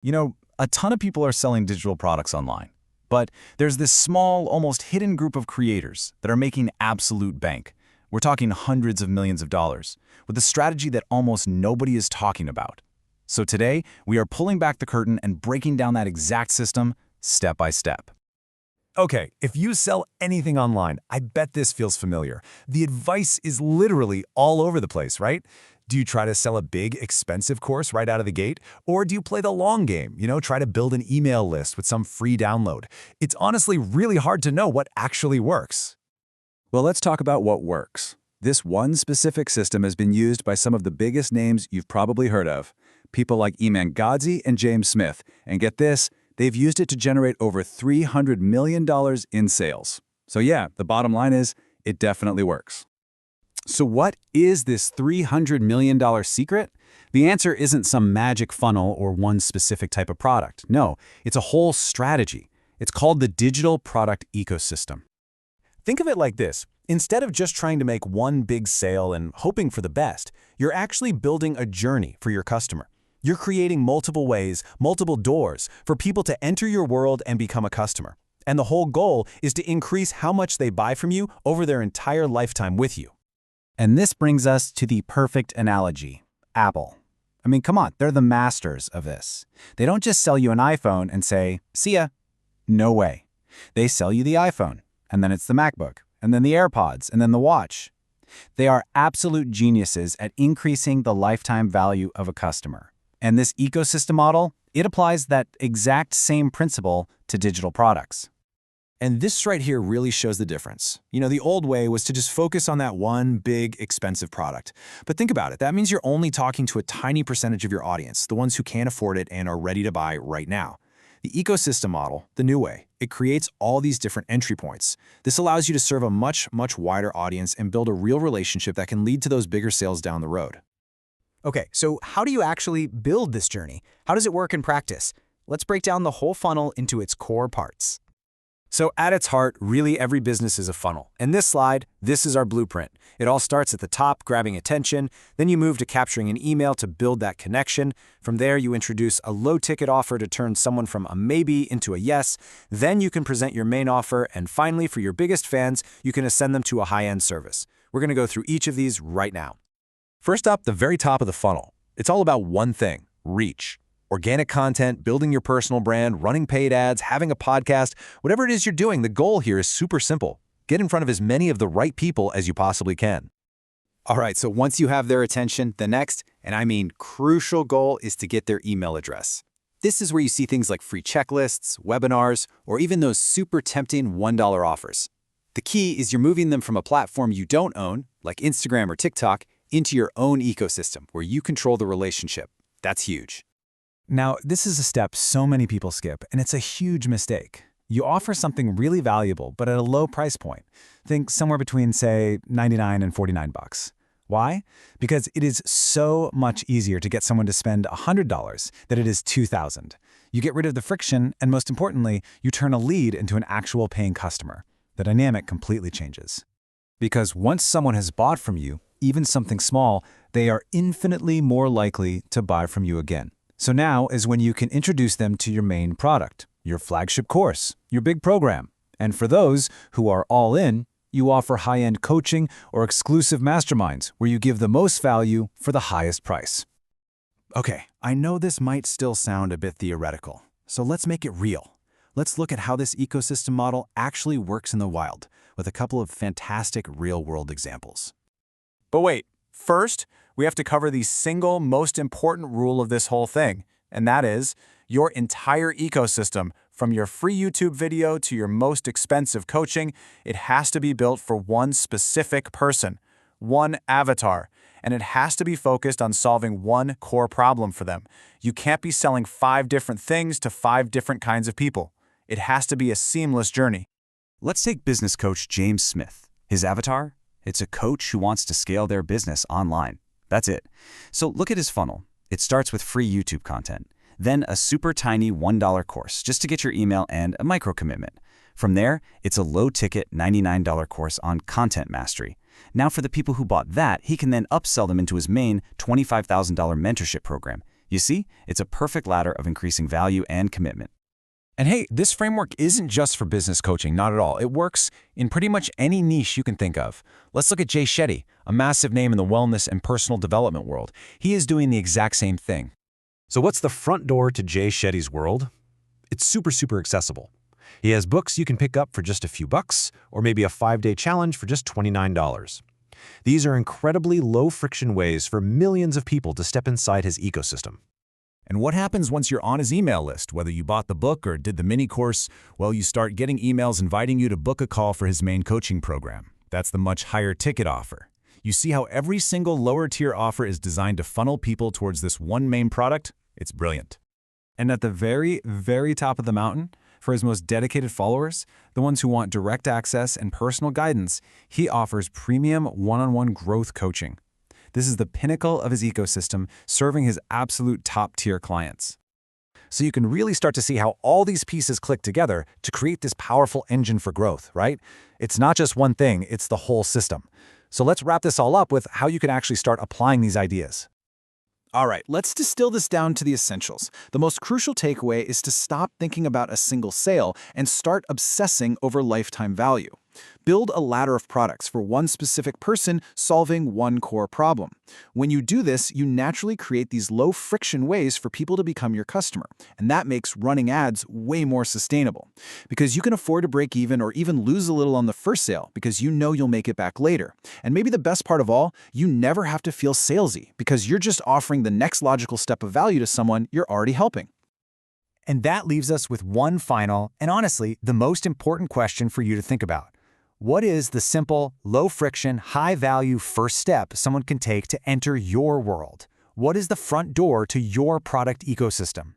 A ton of people are selling digital products online. But there's this small, almost hidden group of creators that are making absolute bank. We're talking hundreds of millions of dollars, with a strategy that almost nobody is talking about. So today, we are pulling back the curtain and breaking down that exact system step by step. Okay, if you sell anything online, I bet this feels familiar. The advice is literally all over the place, right? Do you try to sell a big, expensive course right out of the gate? Or do you play the long game, try to build an email list with some free download? It's honestly really hard to know what actually works. Well, let's talk about what works. This one specific system has been used by some of the biggest names you've probably heard of. People like Iman Gadzhi and James Smith. And get this, they've used it to generate over $300 million in sales. So yeah, the bottom line is, it definitely works. So what is this $300 million secret? The answer isn't some magic funnel or one specific type of product. No, it's a whole strategy. It's called the digital product ecosystem. Think of it like this. Instead of just trying to make one big sale and hoping for the best, you're actually building a journey for your customer. You're creating multiple ways, multiple doors for people to enter your world and become a customer. And the whole goal is to increase how much they buy from you over their entire lifetime with you. And this brings us to the perfect analogy, Apple. I mean, come on, they're the masters of this. They don't just sell you an iPhone and say, see ya. No way. They sell you the iPhone, and then it's the MacBook, and then the AirPods, and then the watch. They are absolute geniuses at increasing the lifetime value of a customer. And this ecosystem model, it applies that exact same principle to digital products. And this right here really shows the difference. The old way was to just focus on that one big, expensive product. But think about it. That means you're only talking to a tiny percentage of your audience, the ones who can't afford it and are ready to buy right now. The ecosystem model, the new way, it creates all these different entry points. This allows you to serve a much, much wider audience and build a real relationship that can lead to those bigger sales down the road. Okay, so how do you actually build this journey? How does it work in practice? Let's break down the whole funnel into its core parts. So at its heart, really every business is a funnel. In this slide, this is our blueprint. It all starts at the top, grabbing attention. Then you move to capturing an email to build that connection. From there, you introduce a low-ticket offer to turn someone from a maybe into a yes. Then you can present your main offer. And finally, for your biggest fans, you can ascend them to a high-end service. We're going to go through each of these right now. First up, the very top of the funnel. It's all about one thing, reach. Organic content, building your personal brand, running paid ads, having a podcast, whatever it is you're doing, the goal here is super simple. Get in front of as many of the right people as you possibly can. All right, so once you have their attention, the next, and I mean crucial goal, is to get their email address. This is where you see things like free checklists, webinars, or even those super tempting $1 offers. The key is you're moving them from a platform you don't own, like Instagram or TikTok, into your own ecosystem where you control the relationship. That's huge. Now, this is a step so many people skip, and it's a huge mistake. You offer something really valuable, but at a low price point. Think somewhere between, say, $99 and $49. Why? Because it is so much easier to get someone to spend $100 than it is $2,000. You get rid of the friction, and most importantly, you turn a lead into an actual paying customer. The dynamic completely changes. Because once someone has bought from you, even something small, they are infinitely more likely to buy from you again. So now is when you can introduce them to your main product, your flagship course, your big program. And for those who are all in, you offer high-end coaching or exclusive masterminds where you give the most value for the highest price. Okay, I know this might still sound a bit theoretical, so let's make it real. Let's look at how this ecosystem model actually works in the wild with a couple of fantastic real-world examples. But wait, first, we have to cover the single most important rule of this whole thing, and that is your entire ecosystem, from your free YouTube video to your most expensive coaching, it has to be built for one specific person, one avatar, and it has to be focused on solving one core problem for them. You can't be selling 5 different things to 5 different kinds of people. It has to be a seamless journey. Let's take business coach James Smith. His avatar? It's a coach who wants to scale their business online. That's it. So look at his funnel. It starts with free YouTube content, then a super tiny $1 course just to get your email and a micro commitment. From there, it's a low-ticket $99 course on content mastery. Now for the people who bought that, he can then upsell them into his main $25,000 mentorship program. You see, it's a perfect ladder of increasing value and commitment. And hey, this framework isn't just for business coaching, not at all. It works in pretty much any niche you can think of. Let's look at Jay Shetty, a massive name in the wellness and personal development world. He is doing the exact same thing. So what's the front door to Jay Shetty's world? It's super accessible. He has books you can pick up for just a few bucks, or maybe a 5-day challenge for just $29. These are incredibly low-friction ways for millions of people to step inside his ecosystem. And what happens once you're on his email list? Whether you bought the book or did the mini course, well, you start getting emails inviting you to book a call for his main coaching program. That's the much higher ticket offer. You see how every single lower tier offer is designed to funnel people towards this one main product? It's brilliant. And at the very, very top of the mountain, for his most dedicated followers, the ones who want direct access and personal guidance, he offers premium one-on-one growth coaching. This is the pinnacle of his ecosystem, serving his absolute top-tier clients. So you can really start to see how all these pieces click together to create this powerful engine for growth, right? It's not just one thing, it's the whole system. So let's wrap this all up with how you can actually start applying these ideas. All right, let's distill this down to the essentials. The most crucial takeaway is to stop thinking about a single sale and start obsessing over lifetime value. Build a ladder of products for one specific person solving one core problem. When you do this, you naturally create these low-friction ways for people to become your customer, and that makes running ads way more sustainable. Because you can afford to break even or even lose a little on the first sale because you know you'll make it back later. And maybe the best part of all, you never have to feel salesy because you're just offering the next logical step of value to someone you're already helping. And that leaves us with one final, and honestly, the most important question for you to think about. What is the simple, low-friction, high-value first step someone can take to enter your world? What is the front door to your product ecosystem?